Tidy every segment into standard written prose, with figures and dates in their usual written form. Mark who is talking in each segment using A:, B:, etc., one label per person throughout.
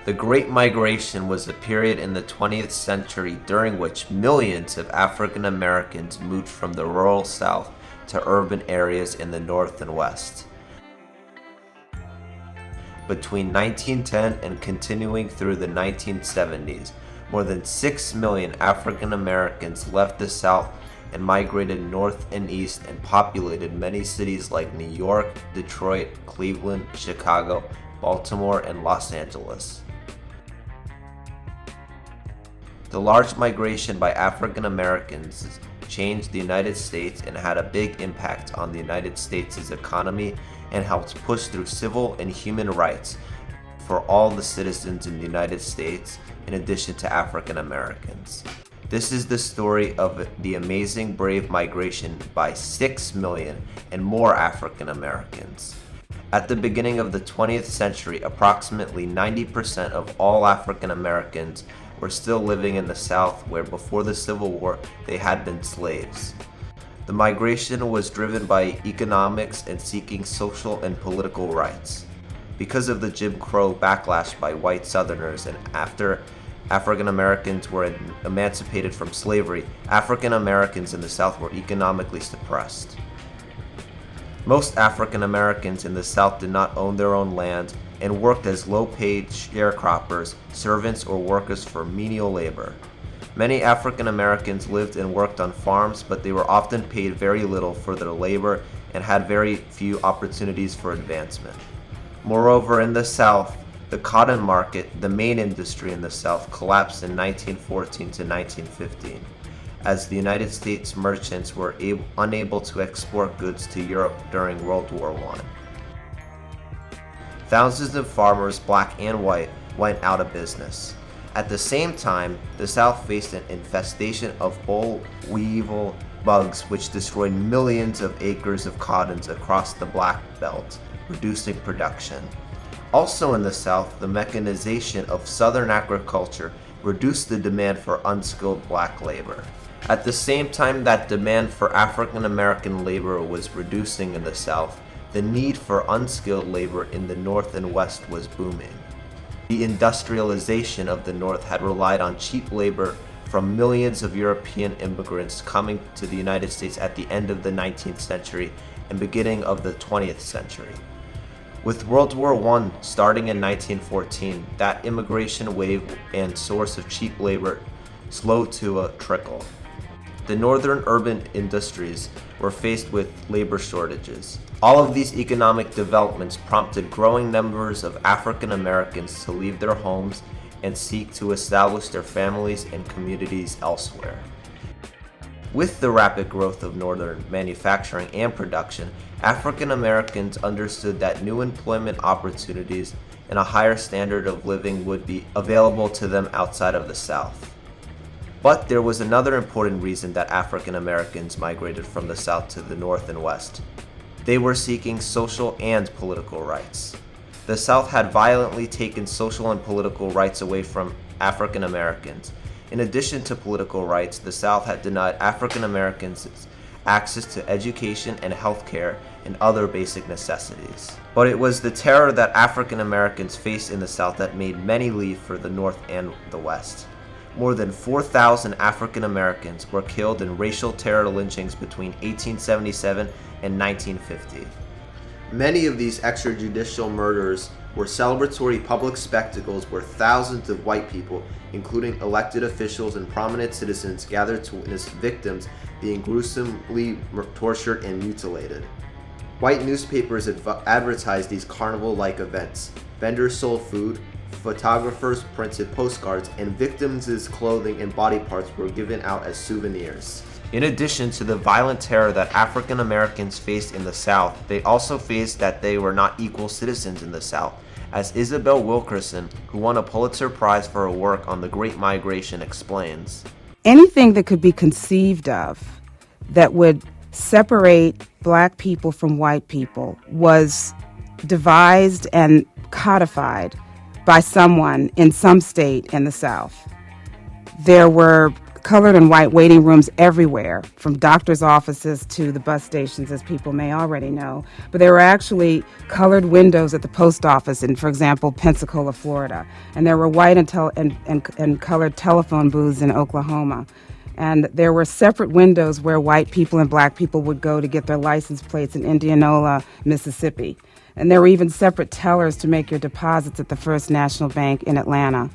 A: The Great Migration was a period in the 20th century during which millions of African Americans moved from the rural South to urban areas in the North and West. Between 1910 and continuing through the 1970s, more than 6 million African Americans left the South and migrated north and east and populated many cities like New York, Detroit, Cleveland, Chicago, Baltimore, and Los Angeles. The large migration by African Americans changed the United States and had a big impact on the United States' economy and helped push through civil and human rights for all the citizens in the United States, in addition to African Americans. This is the story of the amazing, brave migration by 6 million and more African Americans. At the beginning of the 20th century, approximately 90% of all African Americans were still living in the South, where before the Civil War they had been slaves. The migration was driven by economics and seeking social and political rights. Because of the Jim Crow backlash by white Southerners and after African Americans were emancipated from slavery, African Americans in the South were economically suppressed. Most African Americans in the South did not own their own land and worked as low-paid sharecroppers, servants, or workers for menial labor. Many African Americans lived and worked on farms, but they were often paid very little for their labor and had very few opportunities for advancement. Moreover, in the South, the cotton market, the main industry in the South, collapsed in 1914 to 1915, as the United States merchants were unable to export goods to Europe during World War I. Thousands of farmers, black and white, went out of business. At the same time, the South faced an infestation of boll weevil bugs which destroyed millions of acres of cottons across the Black Belt, reducing production. Also in the South, the mechanization of Southern agriculture reduced the demand for unskilled black labor. At the same time that demand for African American labor was reducing in the South, the need for unskilled labor in the North and West was booming. The industrialization of the North had relied on cheap labor from millions of European immigrants coming to the United States at the end of the 19th century and beginning of the 20th century. With World War I starting in 1914, that immigration wave and source of cheap labor slowed to a trickle. The northern urban industries were faced with labor shortages. All of these economic developments prompted growing numbers of African Americans to leave their homes and seek to establish their families and communities elsewhere. With the rapid growth of northern manufacturing and production, African Americans understood that new employment opportunities and a higher standard of living would be available to them outside of the South. But there was another important reason that African Americans migrated from the South to the North and West. They were seeking social and political rights. The South had violently taken social and political rights away from African Americans. In addition to political rights, the South had denied African Americans access to education and health care and other basic necessities. But it was the terror that African Americans faced in the South that made many leave for the North and the West. More than 4,000 African Americans were killed in racial terror lynchings between 1877 and 1950. Many of these extrajudicial murders were celebratory public spectacles where thousands of white people, including elected officials and prominent citizens, gathered to witness victims being gruesomely tortured and mutilated. White newspapers advertised these carnival-like events. Vendors sold food, photographers printed postcards, and victims' clothing and body parts were given out as souvenirs. In addition to the violent terror that African Americans faced in the South, they also faced that they were not equal citizens in the South, as Isabel Wilkerson, who won a Pulitzer Prize for her work on the Great Migration, explains.
B: Anything that could be conceived of that would separate black people from white people was devised and codified by someone in some state in the South. There were colored and white waiting rooms everywhere, from doctors' offices to the bus stations, as people may already know. But there were actually colored windows at the post office in, for example, Pensacola, Florida. And there were white and colored telephone booths in Oklahoma. And there were separate windows where white people and black people would go to get their license plates in Indianola, Mississippi. And there were even separate tellers to make your deposits at the First National Bank in Atlanta.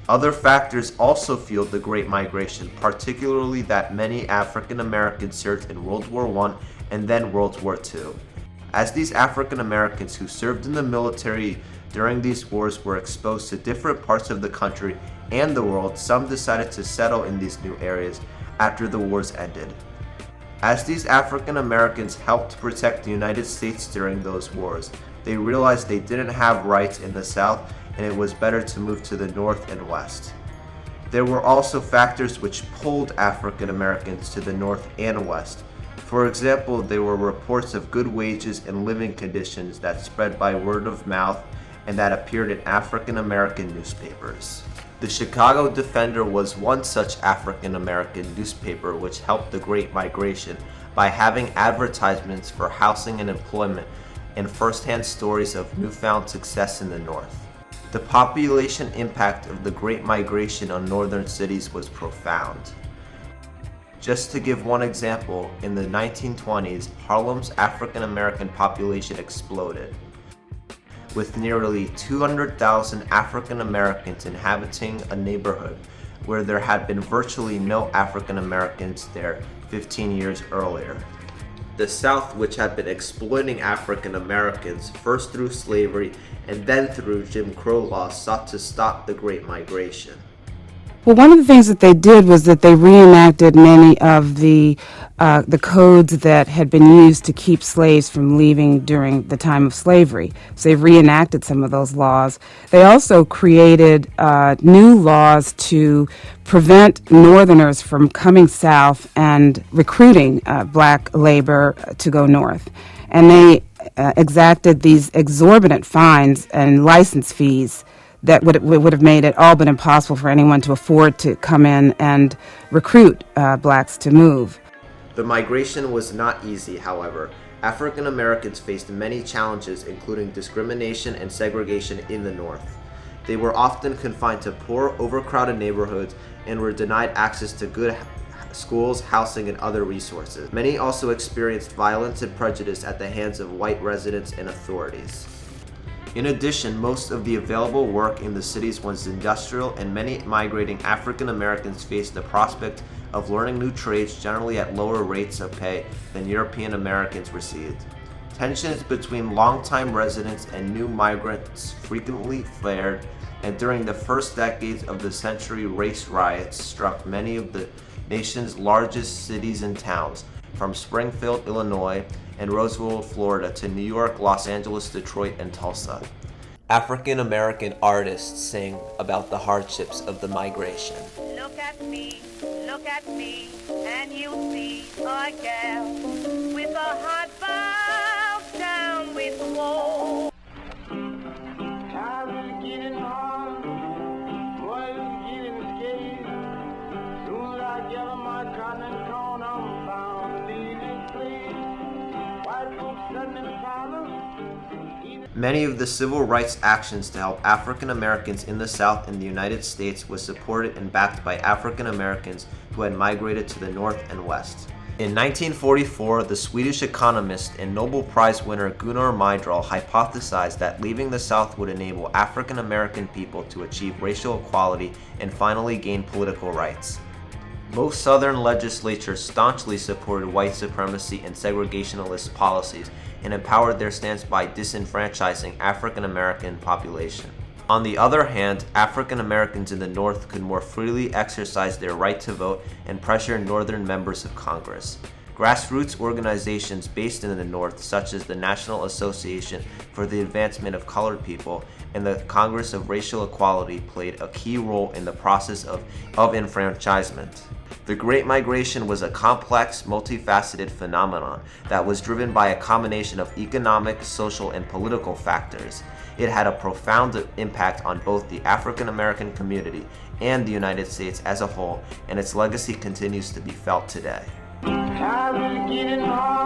A: Other factors also fueled the Great Migration, particularly that many African Americans served in World War I and then World War II. As these African Americans who served in the military during these wars were exposed to different parts of the country and the world, some decided to settle in these new areas after the wars ended. As these African Americans helped protect the United States during those wars, they realized they didn't have rights in the South and it was better to move to the North and West. There were also factors which pulled African Americans to the North and West. For example, there were reports of good wages and living conditions that spread by word of mouth and that appeared in African American newspapers. The Chicago Defender was one such African American newspaper which helped the Great Migration by having advertisements for housing and employment and first-hand stories of newfound success in the North. The population impact of the Great Migration on northern cities was profound. Just to give one example, in the 1920s, Harlem's African American population exploded, with nearly 200,000 African Americans inhabiting a neighborhood where there had been virtually no African Americans there 15 years earlier. The South, which had been exploiting African Americans first through slavery and then through Jim Crow laws, sought to stop the Great Migration.
B: Well, one of the things that they did was that they reenacted many of the codes that had been used to keep slaves from leaving during the time of slavery. So they reenacted some of those laws. They also created new laws to prevent Northerners from coming south and recruiting black labor to go north. And they exacted these exorbitant fines and license fees that would have made it all but impossible for anyone to afford to come in and recruit blacks to move.
A: The migration was not easy, however. African Americans faced many challenges, including discrimination and segregation in the North. They were often confined to poor, overcrowded neighborhoods and were denied access to good schools, housing, and other resources. Many also experienced violence and prejudice at the hands of white residents and authorities. In addition, most of the available work in the cities was industrial, and many migrating African Americans faced the prospect of learning new trades, generally at lower rates of pay than European Americans received. Tensions between longtime residents and new migrants frequently flared, and during the first decades of the century, race riots struck many of the nation's largest cities and towns, from Springfield, Illinois, and Roseville, Florida, to New York, Los Angeles, Detroit, and Tulsa. African American artists sang about the hardships of the migration.
C: Look at me, and you'll see a gal with a heart bowed down with woe.
D: Times is getting hard, boys is getting scared. Soon as I gather my cotton and corn, I'm bound to leave this place. White folks send me father.
A: Many of the civil rights actions to help African Americans in the South in the United States was supported and backed by African Americans who had migrated to the North and West. In 1944, the Swedish economist and Nobel Prize winner Gunnar Myrdal hypothesized that leaving the South would enable African American people to achieve racial equality and finally gain political rights. Most Southern legislatures staunchly supported white supremacy and segregationist policies and empowered their stance by disenfranchising African American population. On the other hand, African Americans in the North could more freely exercise their right to vote and pressure Northern members of Congress. Grassroots organizations based in the North, such as the National Association for the Advancement of Colored People and the Congress of Racial Equality, played a key role in the process of enfranchisement. The Great Migration was a complex, multifaceted phenomenon that was driven by a combination of economic, social, and political factors. It had a profound impact on both the African American community and the United States as a whole, and its legacy continues to be felt today.
D: Times is getting hard.